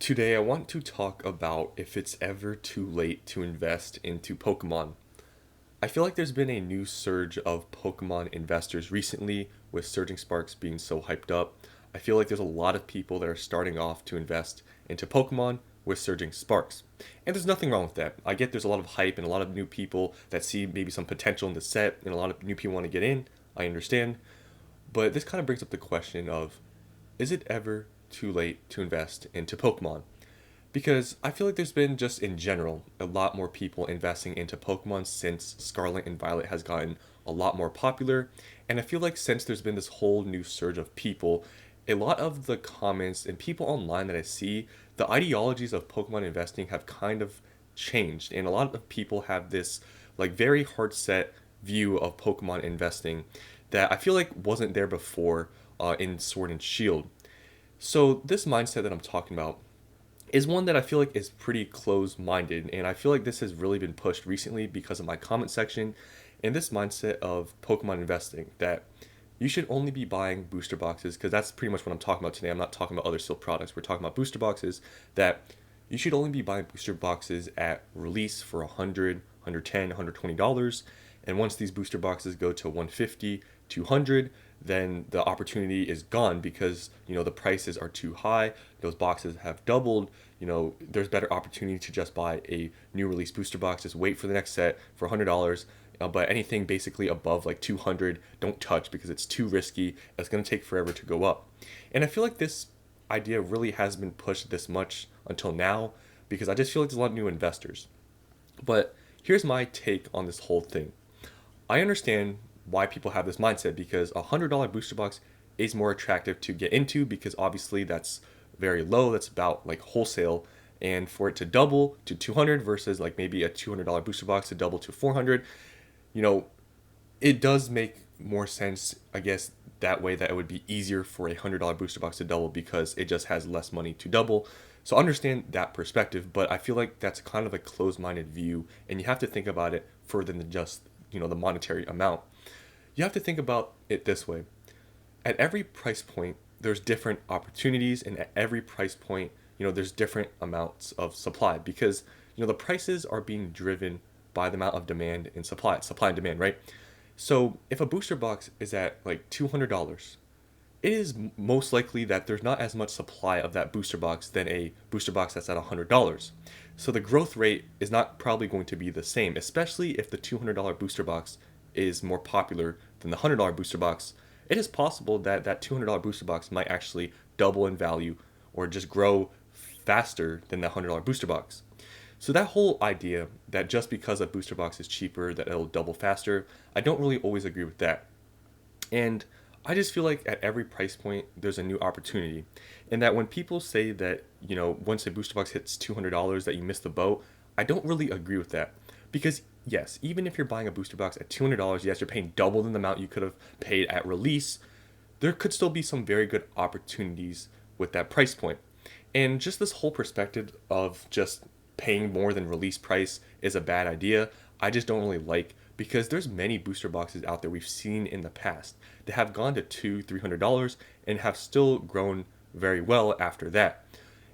Today, I want to talk about if it's ever too late to invest into Pokemon. I feel like there's been a new surge of Pokemon investors recently, with Surging Sparks being so hyped up. I feel like there's a lot of people that are starting off to invest into Pokemon with Surging Sparks. And there's nothing wrong with that. I get there's a lot of hype and a lot of new people that see maybe some potential in the set, and a lot of new people want to get in. I understand. But this kind of brings up the question of, is it ever too late to invest into Pokemon? Because I feel like there's been just in general a lot more people investing into Pokemon since Scarlet and Violet has gotten a lot more popular. And I feel like since there's been this whole new surge of people, a lot of the comments and people online that I see, the ideologies of Pokemon investing have kind of changed. And a lot of people have this like very hard set view of Pokemon investing that I feel like wasn't there before in Sword and Shield. So this mindset that I'm talking about is one that I feel like is pretty close minded. And I feel like this has really been pushed recently because of my comment section and this mindset of Pokemon investing that you should only be buying booster boxes, because that's pretty much what I'm talking about today. I'm not talking about other sealed products. We're talking about booster boxes, that you should only be buying booster boxes at release for 100, 110, $120. And once these booster boxes go to 150, 200, then the opportunity is gone because the prices are too high. Those boxes have doubled. There's better opportunity to just buy a new release booster box, just wait for the next set for $100. But anything basically above like 200, don't touch because it's too risky. It's going to take forever to go up. And I feel like this idea really has been pushed this much until now because I just feel like there's a lot of new investors. But here's my take on this whole thing. I understand why people have this mindset because a $100 booster box is more attractive to get into because obviously that's very low. That's about like wholesale. And for it to double to 200 versus like maybe a $200 booster box to double to 400, you know, it does make more sense, I guess, that way, that it would be easier for a $100 booster box to double because it just has less money to double. So I understand that perspective, but I feel like that's kind of a closed-minded view, and you have to think about it further than just, the monetary amount. You have to think about it this way. At every price point, there's different opportunities, and at every price point, there's different amounts of supply because, the prices are being driven by the amount of demand and supply and demand, right? So if a booster box is at like $200, it is most likely that there's not as much supply of that booster box than a booster box that's at $100. So the growth rate is not probably going to be the same, especially if the $200 booster box is more popular than the $100 booster box. It is possible that that $200 booster box might actually double in value or just grow faster than the $100 booster box. So that whole idea that just because a booster box is cheaper that it'll double faster, I don't really always agree with that. And I just feel like at every price point there's a new opportunity. And that when people say that, once a booster box hits $200 that you missed the boat, I don't really agree with that. Because yes, even if you're buying a booster box at $200, yes, you're paying double than the amount you could have paid at release. There could still be some very good opportunities with that price point. And just this whole perspective of just paying more than release price is a bad idea, I just don't really like, because there's many booster boxes out there we've seen in the past that have gone to $200-$300 and have still grown very well after that.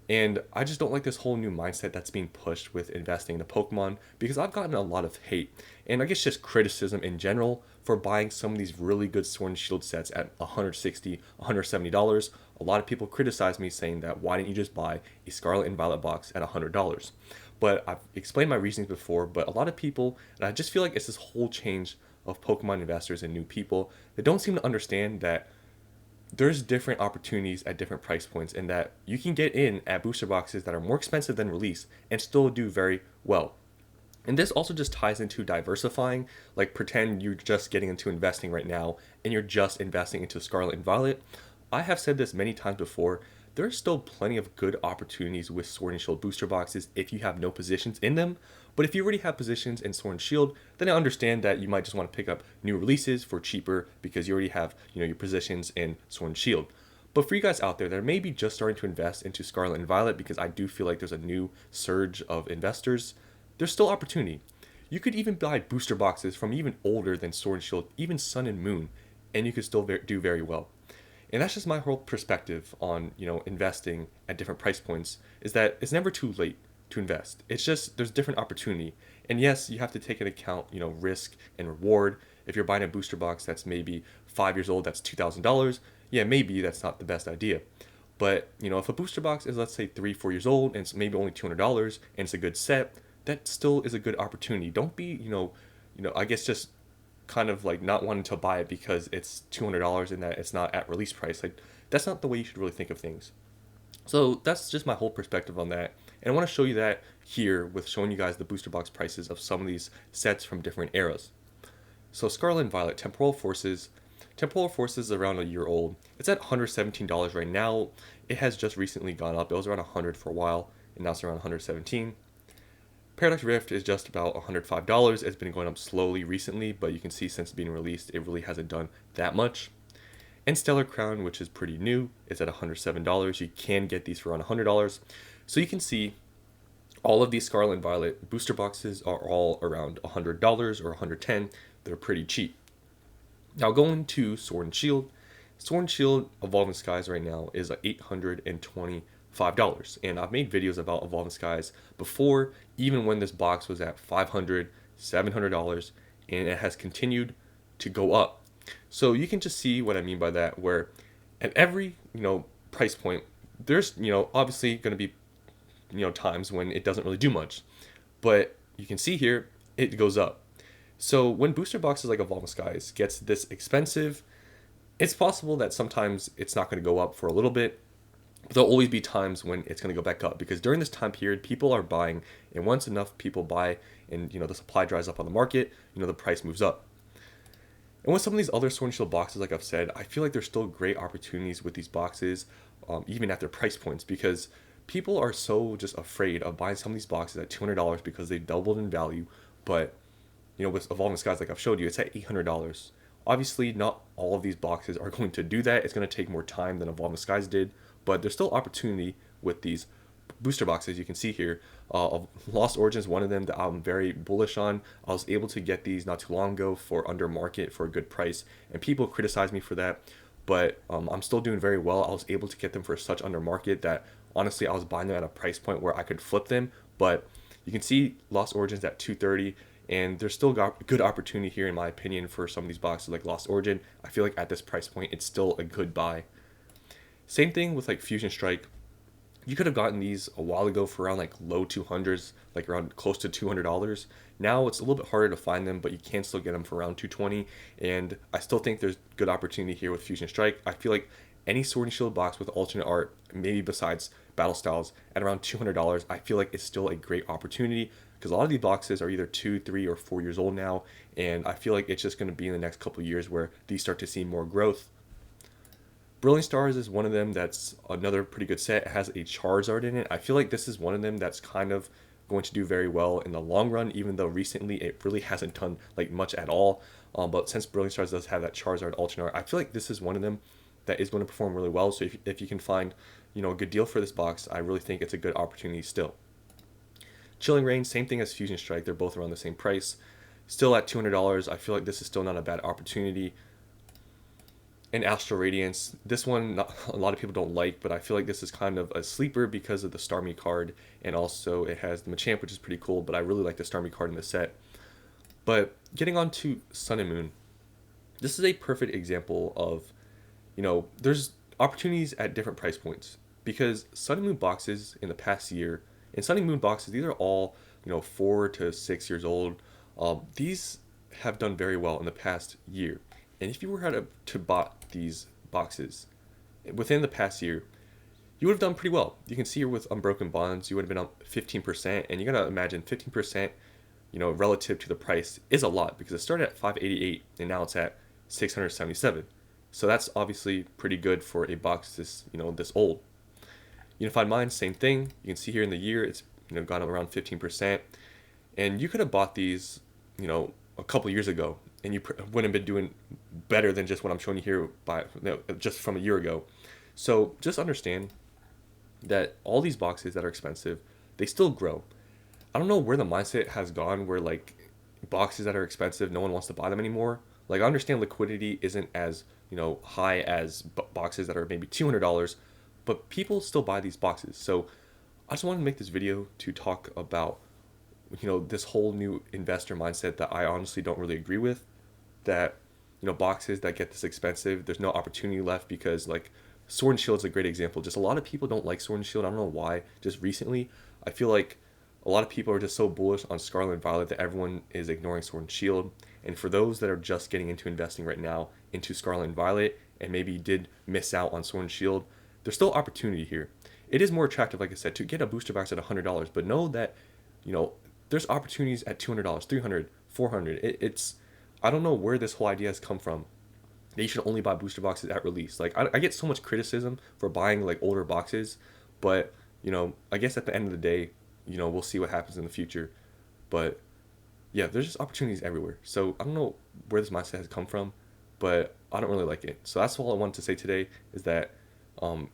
And I just don't like this whole new mindset that's being pushed with investing in Pokemon, because I've gotten a lot of hate and I guess just criticism in general for buying some of these really good Sword and Shield sets at $160, $170. A lot of people criticize me saying that why didn't you just buy a Scarlet and Violet box at $100? But I've explained my reasons before, but a lot of people, and I just feel like it's this whole change of Pokemon investors and new people that don't seem to understand that there's different opportunities at different price points, and that you can get in at booster boxes that are more expensive than release and still do very well. And this also just ties into diversifying. Like, pretend you're just getting into investing right now and you're just investing into Scarlet and Violet. I have said this many times before. There's still plenty of good opportunities with Sword and Shield booster boxes if you have no positions in them. But if you already have positions in Sword and Shield, then I understand that you might just want to pick up new releases for cheaper because you already have, your positions in Sword and Shield. But for you guys out there that are maybe just starting to invest into Scarlet and Violet, because I do feel like there's a new surge of investors, there's still opportunity. You could even buy booster boxes from even older than Sword and Shield, even Sun and Moon, and you could still do very well. And that's just my whole perspective on, investing at different price points, is that it's never too late to invest. It's just there's different opportunity. And yes, you have to take into account, risk and reward. If you're buying a booster box that's maybe 5 years old, that's $2,000. Yeah, maybe that's not the best idea. But, if a booster box is, let's say, 3, 4 years old and it's maybe only $200 and it's a good set, that still is a good opportunity. Don't be, I guess just kind of like not wanting to buy it because it's $200 and that it's not at release price. Like, that's not the way you should really think of things. So that's just my whole perspective on that. And I want to show you that here with showing you guys the booster box prices of some of these sets from different eras. So Scarlet and Violet, Temporal Forces. Temporal Forces is around a year old. It's at $117 right now. It has just recently gone up. It was around $100 for a while, and now it's around $117. Paradox Rift is just about $105. It's been going up slowly recently, but you can see since being released, it really hasn't done that much. And Stellar Crown, which is pretty new, is at $107. You can get these for around $100. So you can see all of these Scarlet and Violet booster boxes are all around $100 or $110. They're pretty cheap. Now going to Sword and Shield. Sword and Shield Evolving Skies right now is $825. And I've made videos about Evolving Skies before, even when this box was at $500, $700, and it has continued to go up. So you can just see what I mean by that, where at every, price point, there's, obviously going to be, times when it doesn't really do much. But you can see here, it goes up. So when booster boxes like Evolving Skies gets this expensive, it's possible that sometimes it's not going to go up for a little bit. But there'll always be times when it's going to go back up, because during this time period, people are buying, and once enough people buy and, the supply dries up on the market, the price moves up. And with some of these other Sword and Shield boxes, like I've said, I feel like there's still great opportunities with these boxes, even at their price points, because people are so just afraid of buying some of these boxes at $200 because they've doubled in value. But, with Evolving Skies, like I've showed you, it's at $800. Obviously, not all of these boxes are going to do that. It's going to take more time than Evolving Skies did, but there's still opportunity with these booster boxes. You can see here, Lost Origins, one of them that I'm very bullish on. I was able to get these not too long ago for under market for a good price, and people criticize me for that, but I'm still doing very well. I was able to get them for such under market that honestly I was buying them at a price point where I could flip them. But you can see Lost Origins at $230, and there's still got good opportunity here in my opinion for some of these boxes like Lost Origin. I feel like at this price point it's still a good buy. Same thing with like Fusion Strike. You could have gotten these a while ago for around like low 200s, like around close to $200. Now it's a little bit harder to find them, but you can still get them for around 220. And I still think there's good opportunity here with Fusion Strike. I feel like any Sword and Shield box with alternate art, maybe besides Battle Styles, at around $200, I feel like it's still a great opportunity, because a lot of these boxes are either 2, 3, or 4 years old now, and I feel like it's just going to be in the next couple of years where these start to see more growth. Brilliant Stars is one of them that's another pretty good set. It has a Charizard in it. I feel like this is one of them that's kind of going to do very well in the long run, even though recently it really hasn't done like much at all. But since Brilliant Stars does have that Charizard alternate art, I feel like this is one of them that is going to perform really well. So if you can find, a good deal for this box, I really think it's a good opportunity still. Chilling Reign, same thing as Fusion Strike. They're both around the same price. Still at $200. I feel like this is still not a bad opportunity. And Astral Radiance, this one a lot of people don't like, but I feel like this is kind of a sleeper because of the Starmie card, and also it has the Machamp, which is pretty cool, but I really like the Starmie card in the set. But getting on to Sun and Moon, this is a perfect example of, there's opportunities at different price points, because Sun and Moon boxes in the past year, and Sun and Moon boxes, these are all, 4 to 6 years old. These have done very well in the past year. And if you were to bought these boxes within the past year, you would have done pretty well. You can see here with Unbroken Bonds, you would have been up 15%, and you gotta imagine 15%, relative to the price is a lot, because it started at $588 and now it's at $677. So that's obviously pretty good for a box this old. Unified Minds, same thing. You can see here in the year it's gone up around 15%, and you could have bought these a couple years ago, and you wouldn't have been doing better than just what I'm showing you here just from a year ago. So just understand that all these boxes that are expensive, they still grow. I don't know where the mindset has gone where like boxes that are expensive, no one wants to buy them anymore. Like I understand liquidity isn't as high as boxes that are maybe $200, but people still buy these boxes. So I just wanted to make this video to talk about this whole new investor mindset that I honestly don't really agree with. That boxes that get this expensive, there's no opportunity left, because like Sword and Shield is a great example. Just a lot of people don't like Sword and Shield. I don't know why. Just recently, I feel like a lot of people are just so bullish on Scarlet and Violet that everyone is ignoring Sword and Shield. And for those that are just getting into investing right now into Scarlet and Violet and maybe did miss out on Sword and Shield, there's still opportunity here. It is more attractive, like I said, to get a booster box at $100, but know that you know there's opportunities at $200, $300, $400. It's I don't know where this whole idea has come from. They should only buy booster boxes at release. Like I get so much criticism for buying like older boxes, but I guess at the end of the day, we'll see what happens in the future. But yeah, there's just opportunities everywhere. So I don't know where this mindset has come from, but I don't really like it. So that's all I wanted to say today is that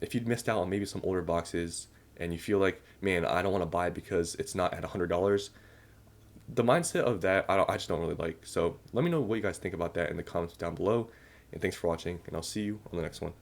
if you'd missed out on maybe some older boxes and you feel like, man, I don't want to buy it because it's not at $100, the mindset of that I just don't really like. So let me know what you guys think about that in the comments down below. And thanks for watching, and I'll see you on the next one.